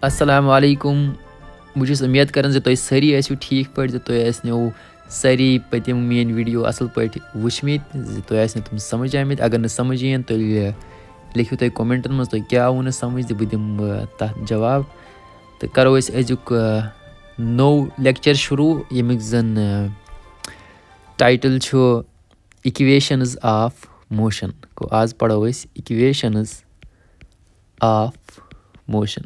अस्सलामु अलैकुम बह छुस उम्मीद करन जे तुम सारी आसो ठीक पे तुम आसनो सारी पतिम मेन वीडियो असल पे वुचमित तुम आसनो तुम समझ आमित अगर न समझ यन तो लिखो तुम कमेंटन मज तुम क्या वो समझ तो बह दिम तथ जवाब तो करो अजुक नो लेक्चर शुरू यमिक जन टाइटल इक्वेशंस ऑफ मोशन को आज पढ़ो इक्वेशंस ऑफ मोशन।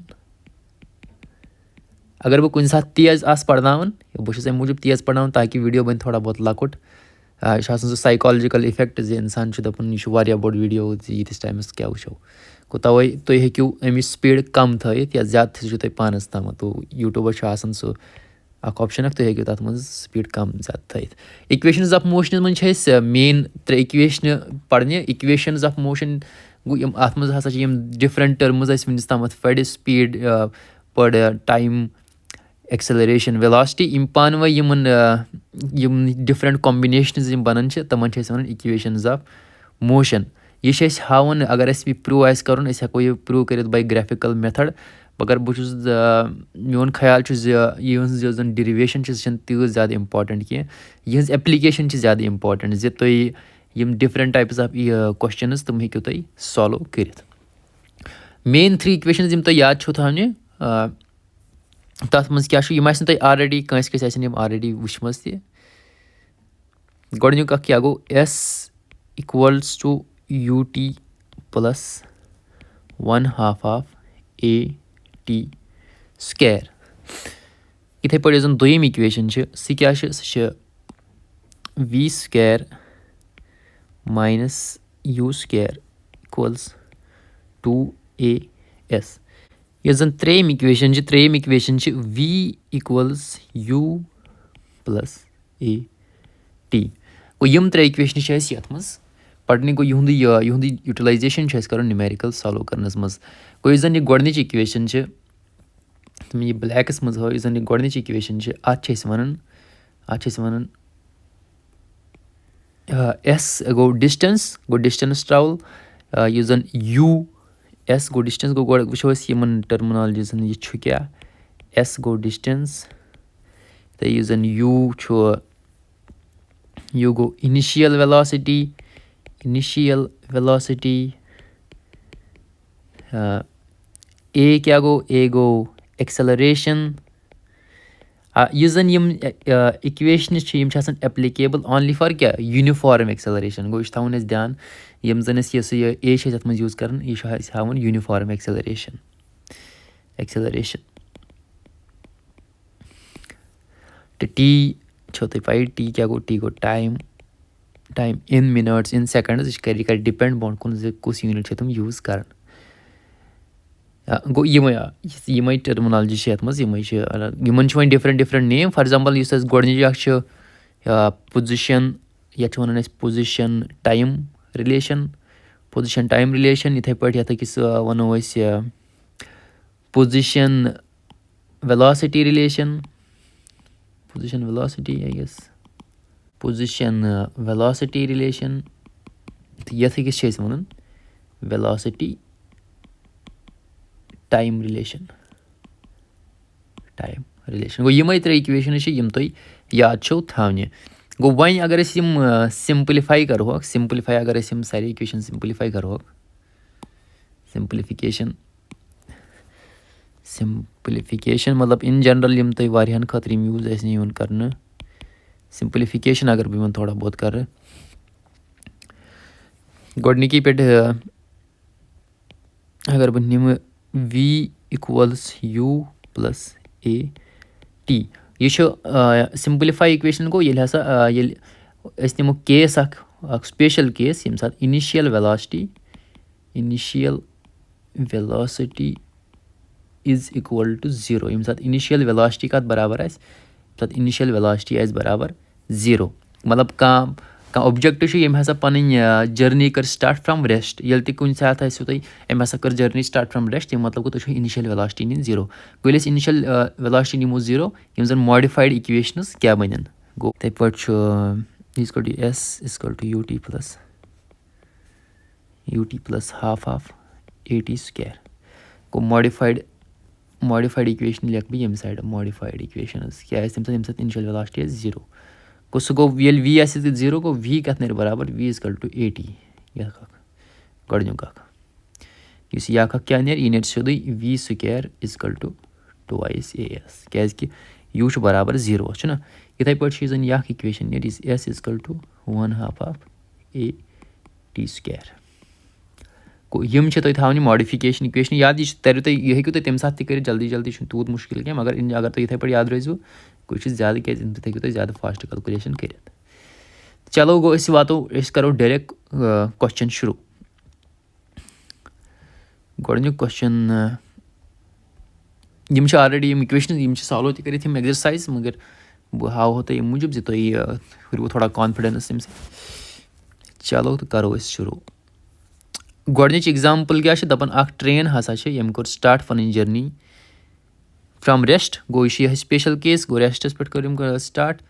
अगर बह कुछ सात तेज आस पढ़ान बहुत मूजूब तेज पढ़ान ताकि वीडियो बन थोड़ा बहुत लकुट सह साइकोलॉजिकल इफेक्ट जे इंसान दपन यह बोड़ वीडियो यीतिस टाइमस क्या वो गो तवे तुम हेक्यू अमिच स्पीड कम थी या ज्यादा थो तुम पानस तम तो यूट्यूबस सह ऑप्शन तुम हेक्यू तथ मज स्पीड कम ज्यादा थी। इक्वेशंस ऑफ मोशन मज मेन त्रे इक्वेशन पढ़ने इक्वेशंस ऑफ मोशन गो अत मज हसा डिफरेंट टर्म्स वनिस तम पढ़ स्पीड पढ़ टाइम एक्सेलरेशन वेलोसिटी इम पान वम डिफरेंट कॉम्बिनेशंस बनान तमन वन इक्वेशंस ऑफ मोशन यह हावन अगर प्रूव आस कर हेको यह प्रूव कर बाय ग्राफिकल मेथड मगर बहुत मोन ख्याल यह डेरिवेशन तीज ज़्यादा इंपॉर्टेंट कह यह एप्लीकेशन ज़्यादा इंपॉर्टेंट जे तुम डिफरेंट टाइप्स ऑफ क्वेश्चंस तुम हेक्यू तुम सॉल्व कर। मेन थ्री इक्वेशंस तुम याद छो थाने तथ मज क्या तुम ऑलरेडी कंस ऑलरेडी वुचम गोडनुक क्या गो s equals to u t plus 1/2 of a t square. इथे पे जन दोम इक्वेशन सह क्या सह v square minus u square equals 2as। यह जन त्रेम equation v equals u plus a t गो यम त्रे इक्वेशन ये मज पढ़ने गो युंद यूटिलाइजेशन कर न्यूमेरिकल सॉल्व करनस मज गो यह जन गोडनिच इक्वेशन तुम यह ब्लैकस मज हो यह जन गोडनिच इक्वेशन वन एस गो डिस्टेंस ट्रैवल यह जन यू एस गो डिस्टेंस गो वो इन टर्मिनोलॉजी यह क्या एस गो डिस्टेंस तो यह जन यू गो इनिशियल वेलोसिटी ए क्या गो एक्सेलरेशन यह जन इक्वेशन एप्लीकेबल ओनली फॉर क्या यूनिफॉर्म एक्सेलरेशन गो यह थवन ध्यान यम जन यह ए तथ मज यूज कर हावन यूनिफॉर्म एक्सेलरेशन तो टी छो तुम पाई टी क्या गो time in minutes in seconds कर डिपेंड बोन कुछ यूनिट तुम यूज कर गो यम टर्मिनोलॉजी वन डिफरेंट नेम फॉर एग्जांपल गोडनिच पोजिशन ये वन पोजिशन टाइम रिलेशन इथे पे ये वनो पोजिशन वेलोसिटी रिलेशन ये वन वेलोसिटी टाइम रिलेशन गो यम त्रे इक्वेशन तुम याद छो थाने गो वन अगर सिंप्लीफाई करो अगर सारी इक्वेशन सिंप्लीफाई करो सिंप्लीफिकेशन मतलब इन जनरल यम तुम वारियान खतर यूज यवन कर सिंप्लीफिकेशन अगर बह थोड़ा बहुत कर गोडनिकी पे अगर बह निम v equals u plus a t यह सिंप्लीफाई इक्वेशन गो ये हसा नमो केस स्पेशल केस यम साथ initial velocity is equal to 0 यम साथ इनिशियल वेलोसिटी कत बराबर इनिशियल वेलोसिटी बराबर 0 मतलब कह ऑब्जेक्ट यम हसा पन जर्नी कर स्टार्ट फ्रॉम रेस्ट ये कुछ सात तुम हसा कर जर्नी स्टार्ट फ्रॉम रेस्ट मतलब गो तुम इनिशियल वेलोसिटी नी 0 गो इनिशियल वेलोसिटी निमो 0 यम जन मॉडिफाइड इक्वेशंस क्या बन गो ते पे s equal to u t plus half of a t square गो मॉडिफाइड ماڈِفایڈ اِکویشن لیکھٕ بہٕ ییٚمہِ سایڈٕ ماڈِفایڈ اِکویشن حظ کیٛاہ آسہِ تَمہِ ساتہٕ ییٚمہِ ساتہٕ اِنشَل وٮ۪لاسٹی آسہِ 0 گوٚو سُہ گوٚو ییٚلہِ وی آسہِ 0 گوٚو وی کَتھ نیرِ برابر وی از کَل ٹُو 80 یَتھ اکھ گۄڈٕنیُک اکھ یُس یہِ اکھ کیٛاہ نیرِ یہِ نیرِ سیوٚدُے وی سُکیر از کَل ٹُو 2 اے ایس کیٛازِکہِ یوٗ چھُ برابر 0 چھُنہ یِتھَے پٲٹھۍ چھِ یُس زَن یہِ اکھ اِکویشن نیرِ یُس ایس از کَل ٹُو 1/2 آف اے ٹی سُکیر گوٚو یِم چھِ تۄہہِ تھاوٕنۍ ماڈِفِکیشن اِکویشن یاد یہِ چھِ تَریو تۄہہِ یہِ ہیٚکِو تُہۍ تَمہِ ساتہٕ تہِ کٔرِتھ جلدی جلدی چھُنہٕ تیوٗت مُشکِل کینٛہہ مگر اگر تُہۍ یِتھَے پٲٹھۍ یاد روزِوٕ گوٚو یہِ چھُ زیادٕ کیٛازِ اَمہِ سۭتۍ ہیٚکِو تُہۍ زیادٕ فاسٹ کَلکُلیشن کٔرِتھ چلو گوٚو أسۍ کَرو ڈایریکٹ کوسچن شروٗع گۄڈٕنیُک کوسچن یِم چھِ آلریڈی یِم اِکویشنٕز یِم چھِ سالو تہِ کٔرِتھ یِم ایٚگزرسایز مگر بہٕ ہاوہو تۄہہِ ییٚمہِ موٗجوٗب زِ تُہۍ ہُریوٕ تھوڑا کانفِڈٮ۪نٕس تَمہِ سۭتۍ چلو تہٕ کَرو أسۍ شروٗع گۄڈٕنِچ اٮ۪گزامپٕل کیٛاہ چھِ دَپان اَکھ ٹرٛین ہسا چھِ ییٚمۍ کوٚر سِٹاٹ پَنٕنۍ جٔرنی فرٛام رٮ۪سٹ گوٚو یہِ چھِ یِہوٚے سٕپیشَل کیس گوٚو رٮ۪سٹَس پٮ۪ٹھ کٔر أمۍ سِٹاٹ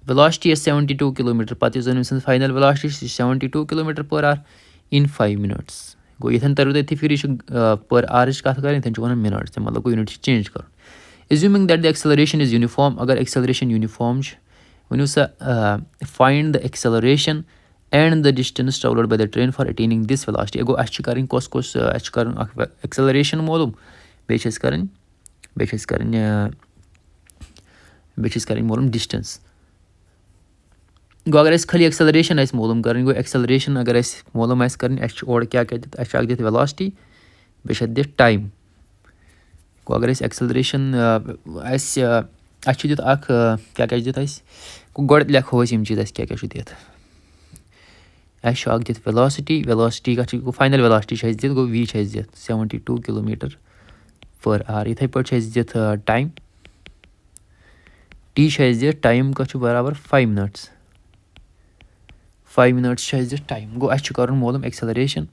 وٮ۪لاسٹی ٲس 72 کِلوٗمیٖٹر پَتہٕ یُس زَن أمۍ سٕنٛز فاینَل وٮ۪لاسٹی چھِ 72 kilometre per R in 5 minutes گوٚو ییٚتھٮ۪ن تَریو تۄہہِ تہِ فِکرِ یہِ چھُ پٔر آرٕچ کَتھ کَرٕنۍ ییٚتھٮ۪ن چھُ وَنان مِنَٹٕس تہِ مطلب گوٚو یوٗنِٹ چھِ چینٛج کَرُن assuming that the acceleration is uniform اگر ایٚکسَلریشَن یوٗنِفارم چھِ ؤنِو سا find the acceleration and the distance travelled by the train for attaining this velocity گوٚو اَسہِ چھِ کَرٕنۍ کۄس اَسہِ چھِ کَرُن اَکھ ایٚکسَلریشَن معلوٗم بیٚیہِ چھِ اَسہِ کَرٕنۍ معلوٗم ڈِسٹَنٕس گوٚو اگر اَسہِ خٲلی ایٚکسَلریشَن آسہِ معلوٗم کَرٕنۍ گوٚو ایٚکسَلریشَن اگر اَسہِ معلوٗم آسہِ کَرٕنۍ اَسہِ چھِ اورٕ کیٛاہ دِتھ اَسہِ چھِ اَکھ دِتھ وٮ۪لاسٹی بیٚیہِ چھِ اَتھ دِتھ ٹایم گوٚو اگر اَسہِ ایٚکسَلریشَن اَسہِ چھُ دِتھ اَکھ کیٛاہ چھُ دِتھ اَسہِ گوٚو گۄڈٕ لیکھو أسۍ یِم چیٖز اَسہِ کیٛاہ چھُ دِتھ اَسہِ چھُ اَکھ دِتھ وٮ۪لاسٹی کَتھ چھِ گوٚو فاینَل وٮ۪لاسٹی چھِ اَسہِ دِتھ گوٚو وی چھِ اَسہِ دِتھ 72 کِلوٗمیٖٹر پٔر آر یِتھَے پٲٹھۍ چھِ اَسہِ دِتھ ٹایم ٹی چھُ اَسہِ دِتھ ٹایم کَتھ چھُ برابر 5 مِنَٹٕس 5 مِنَٹٕس چھُ اَسہِ دِتھ ٹایم گوٚو اَسہِ چھُ کَرُن معلوٗم ایٚکسَلریشَن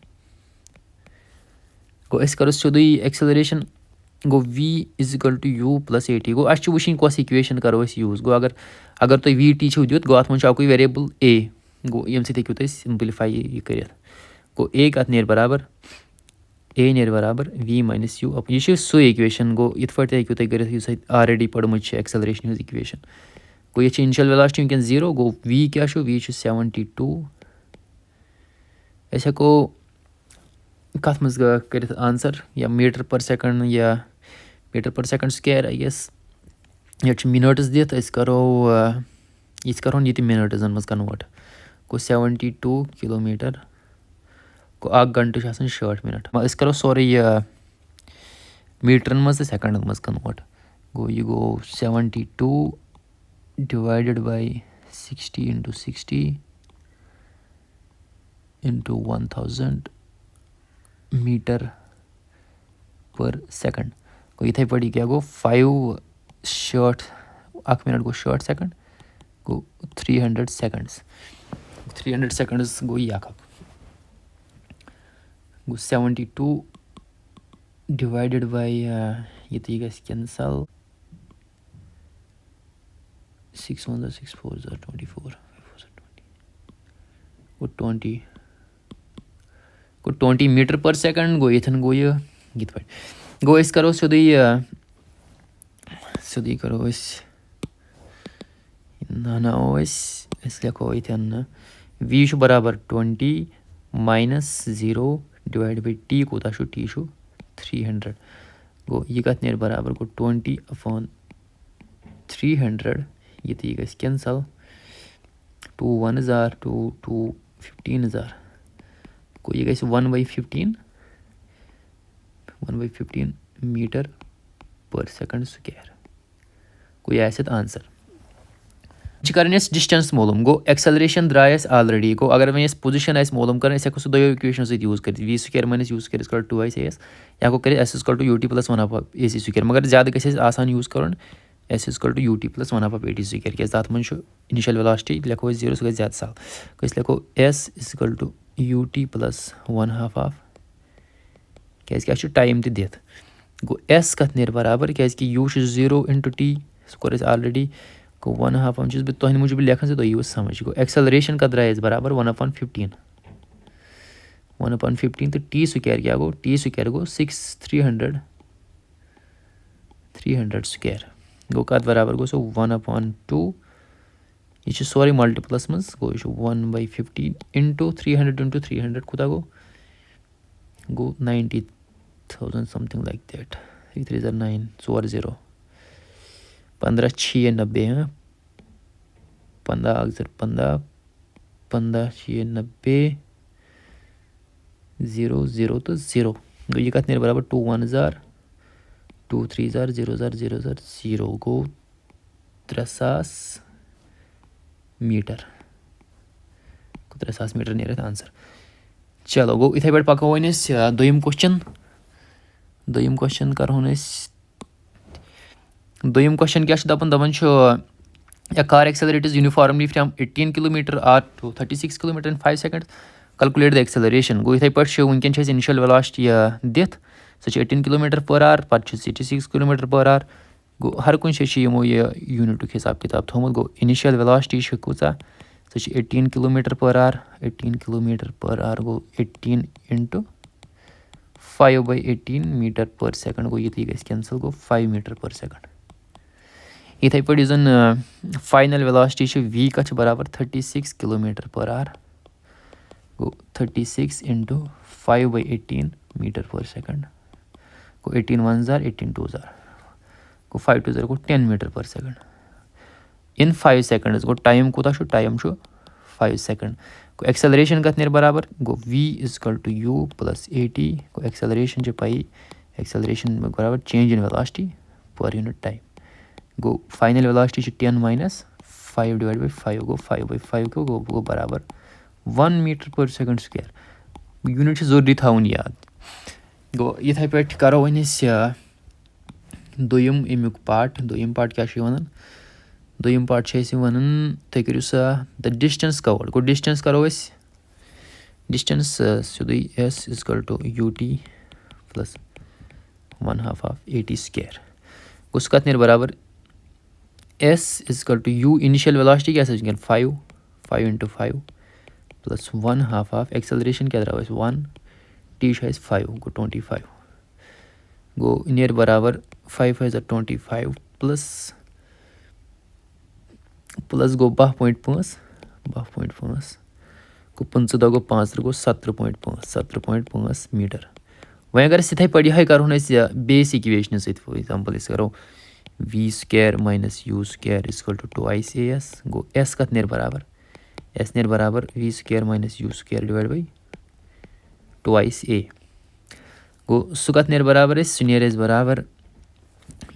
گوٚو أسۍ کَرو سیوٚدُے ایٚکسَلریشَن گوٚو v is equal to u plus a t گوٚو اَسہِ چھُ وٕچھِنۍ کۄس اِکویشَن کَرو أسۍ یوٗز گوٚو اگر تۄہہِ وی ٹی چھُو دِتھ گوٚو اَتھ منٛز چھُ اَکُے ویریبٕل اے گوٚو ییٚمہِ سۭتۍ ہیٚکِو تُہۍ سِمپلِفاے یہِ کٔرِتھ گوٚو اے کَتھ نیرِ برابر اے نیرِ برابر وی ماینَس یوٗ یہِ چھِ سُے اِکویشَن گوٚو یِتھ پٲٹھۍ تہِ ہیٚکِو تُہۍ کٔرِتھ یُس اَتہِ آلریڈی پٔرمٕژ چھِ ایٚکسَلریشَن ہِنٛز اِکویشَن گوٚو ییٚتہِ چھِ اِنشَل وٮ۪لاسٹی وٕنۍکٮ۪ن 0 گوٚو وی کیٛاہ چھُ وی چھُ 72 أسۍ ہٮ۪کو کَتھ منٛز کٔرِتھ آنسَر یا میٖٹر پٔر سٮ۪کنٛڈ یا میٖٹر پٔر سٮ۪کنٛڈ سُکیر آی گیس ییٚتہِ چھُ مِنَٹٕس دِتھ أسۍ کَرہون یہِ تہِ مِنَٹٕزَن منٛز کَنوٲٹ گوٚو 72 کِلوٗمیٖٹر گوٚو اَکھ گھنٹہٕ چھُ آسان 60 مِنَٹ أسۍ کَرو سورُے یہِ میٖٹرَن منٛز تہٕ سٮ۪کنٛڈَن منٛز کَنوٲٹ گوٚو یہِ گوٚو 72 ڈِوایڈِڈ باے 60 × 60 × 1000 میٖٹر پٔر سٮ۪کنٛڈ گوٚو یِتھَے پٲٹھۍ یہِ کیٛاہ گوٚو 5 60 اَکھ مِنَٹ گوٚو 60 سٮ۪کنٛڈ گوٚو 300 سٮ۪کنٛڈٕس 300 سٮ۪کنٛڈٕس گوٚو یہِ اکھ گوٚو 72 ڈِوایڈِڈ باے یہِ تہِ گژھِ کٮ۪نسَل 6 1 6 4 24 گوٚو 20 گوٚو 20 میٖٹر پٔر سٮ۪کنٛڈ گوٚو ییٚتھٮ۪ن گوٚو یہِ یِتھ پٲٹھۍ گوٚو أسۍ کَرو سیوٚدُے کَرو أسۍ ناو أسۍ لیکھو ییٚتھٮ۪ن وی چھُ برابر 20 ماینَس 0 ڈِوایڈ باے ٹی کوٗتاہ چھُ ٹی چھُ 300 گوٚو یہِ کَتھ نیرِ برابر گوٚو 20/300 یہِ تہِ یہِ گژھِ کٮ۪نسَل 2 1 2 2 15,000 گوٚو یہِ گژھِ 1/15 میٖٹر پٔر سٮ۪کنٛڈ سُکیر گوٚو یہِ آسہِ اَتھ آنسَر چھِ کَرٕنۍ اَسہِ ڈِسٹَنٕس معلوٗم گوٚو ایٚکسَلریشَن درٛاے اَسہِ آلریڈی گوٚو اگر وۄنۍ اَسہِ پوزِشَن آسہِ معلوٗم کَرٕنۍ أسۍ ہٮ۪کو سُہ دۄیو اِکویشنو سۭتۍ یوٗز کٔرِتھ v square minus u square is equal to 2 AS یا ہٮ۪کو کٔرِتھ s is equal to u t plus 1/2 AC square مگر زیادٕ گژھِ اَسہِ آسان یوٗز کَرُن s is equal to u t plus 1/2 AT square کیٛازِ تَتھ منٛز چھُ اِنِشَل وٮ۪لاسٹی لیکھو أسۍ 0 سُہ گژھِ زیادٕ سہل گوٚو أسۍ لیکھو s is equal to u t plus 1/2 کیٛازِکہِ اَسہِ چھُ ٹایم تہِ دِتھ گوٚو ایس کَتھ نیرِ برابر کیٛازِکہِ یوٗ چھُ 0 × ٹی سُہ کوٚر اَسہِ آلریڈی گوٚو 1/2 چھُس بہٕ تُہنٛدِ موٗجوٗب لیکھان زِ تُہۍ یِیوٕ سَمٕجھ گوٚو ایٚکسَلریشَن کَتھ درٛاے اَسہِ برابر 1/15 1/15 تہٕ ٹی سُکیر کیٛاہ گوٚو ٹی سُکیر گوٚو 300 300 square गो कत बराबर गो सो 1/2 यह सोरे मल्टीपलस मज गो यह 1/15 इंटू 300 कुता गो 90,000 समथिंग लाइक दैट 3 3 9 4 0 1596 हाँ 15 अक्सर 15 1596 0 0 तो 0 गो ये कत बराबर 2 1 0 2 3 0 0 0 0 0 0 गो 3,000 मीटर 3,000 मीटर नेरत आंसर चलो गो इथे पे पको वन दोयम क्वेश्चन करो दोयम क्वेश्चन क्या दपन दपन a car accelerates uniformly from 18 km/h to 36 km in 5 seconds calculate the acceleration गो इथे पे वनकन initial velocity दिथ सो 18 km/h पे 66 km/h गो हर कुछ यमो यूनिट हिसाब किताब थोमुत गो इनिशियल वेलोसिटी कूचा सो 18 km/h 18 km/h गो 18 इंटू 5/18 मीटर/सेकंड गो ये कैंसल गो 5 मीटर/सेकंड इथे पे फाइनल वेलोसिटी वी कत बराबर 36 km/h गो 36 इंटू 5/18 मीटर/सेकंड गो 18 1 0 18 2 0 गो 5 2 0 गो 10 मीटर/सेकंड इन 5 सेकंड्स गो टाइम कोता टाइम 5 सेकंड गो एक्सेलरेशन कत बराबर गो v = u + at गो एक्सेलरेशन पाई एक्सेलरेशन बराबर change in velocity per unit time गो फाइनल वेलोसिटी 10 - 5 / 5 गो 5/5 गो बराबर 1 मीटर/सेकंड स्क्वायर यूनिट जरूरी थावन याद गो इथे पे करो वन दोयम अमुक पार्ट क्या वन दोयम पार्ट वन तुम करो सा the distance covered go distance करो डिस्टेंस सीधे s = ut + 1/2 of at square उस कत बराबर s = u इनिशियल वेलोसिटी क्या 5 × 5 + 1/2 of एक्सेलरेशन क्या 1 t 5 गो 25 गो नियर बराबर 5 × 25 प्लस गो 12.5 गो 15 गो 5 गो 17.5 मीटर वह अगर इथे पे यह करो बेस इक्वेशन फॉर एग्जांपल करो v² - u² = 2 as गो s कत बराबर s बराबर v² - u² / 2 a गो सह कत बराबर सह बराबर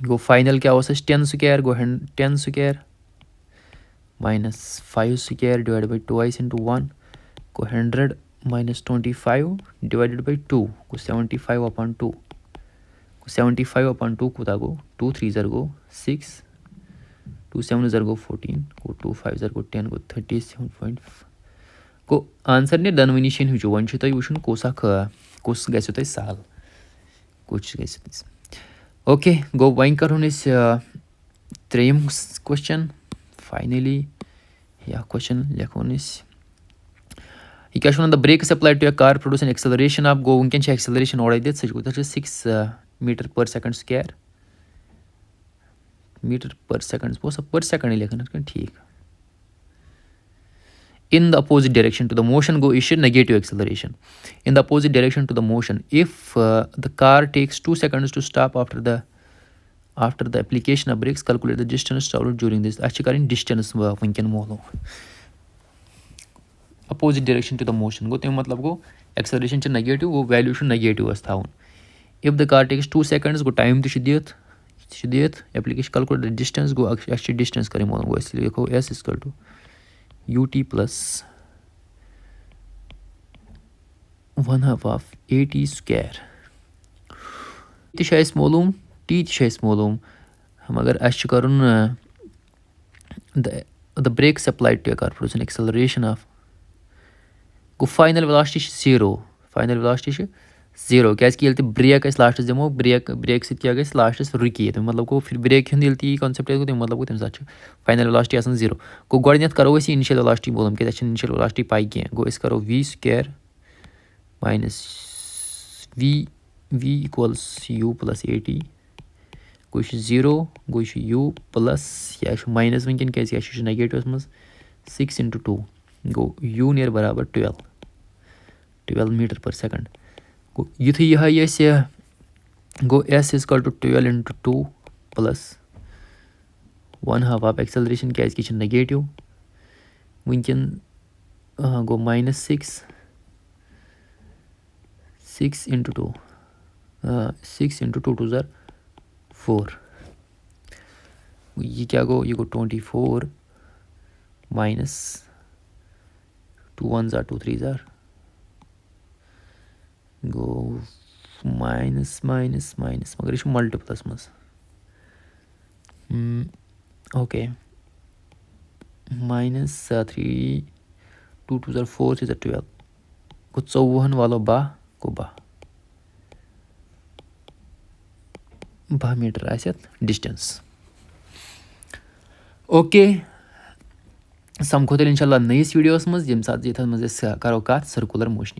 गो फाइनल क्या 10² गो 10² -5² / 2 × 1 गो 100 - 25 / 2 गो 75/2 75/2 कुता गो 2 3 0 गो 6 2 7 0 गो 14 गो 2 5 0 गो 10 गो 37.5 गो आंसर ने दनवनी वन तुम वुन कुस कुस गो साल कुछ ओके गो वन करो त्रेयम क्वेश्चन फाइनली या क्वेश्चन लिखो यह क्या the brakes apply to a car produce an acceleration of गो वनकन एक्सेलरेशन ओर दित सह 6 metre per second square metre per second per second लिखन ठीक in the opposite direction to the motion go issue negative acceleration in the opposite direction to the motion if the car takes 2 seconds to stop after the application of brakes calculate the distance traveled during this actually distance वंकन Molo opposite direction to the motion go तम मतलब गो acceleration negative गो value negative थावन if the car takes 2 seconds go time तो दित application calculate the distance go actually distance करें मोलो गो इसलिए लिखो s = ut + 1/2 of at square त मालूम t मालूम हम अगर कर the brakes applied to a car produce an acceleration of go final velocity 0 final velocity 0 क्या ब्रेक लास्टस दिमो ब्रेक सत लास्टस रुकी मतलब गो फिर ब्रेक हूँ ये कॉन्सेप्ट गो मतलब गो तम साथ फाइनल वेलोसिटी 0 गो गो करो इनिशियल वेलोसिटी बोलूम क्या इनिशियल वेलोसिटी पाई कह गो करो v² - v = u + at गो यह 0 गो यह u प्लस या माइनस वनकन क्या नेगेटिव मज 6 × 2 गो u नेर बराबर 12 मीटर पर सेकंड गो युथ यह गो s = 12 × 2 प्लस 1/2 ऑफ एक्सेलरेशन क्या नेगेटिव वनकन गो -6 × 2 6 × 2 = 4 यह क्या गो 24 माइनस 2 1 2 3 गो माइनस माइनस माइनस मगर यह मल्टीपलस मज ओके -3 2 2 4 3 12 गो 54 वालो 12 गो 12 मीटर डिस्टेंस ओके समखो तेल इंशाल्लाह नईस वीडियोस मज यम साथ करो कत सर्कुलर मोशन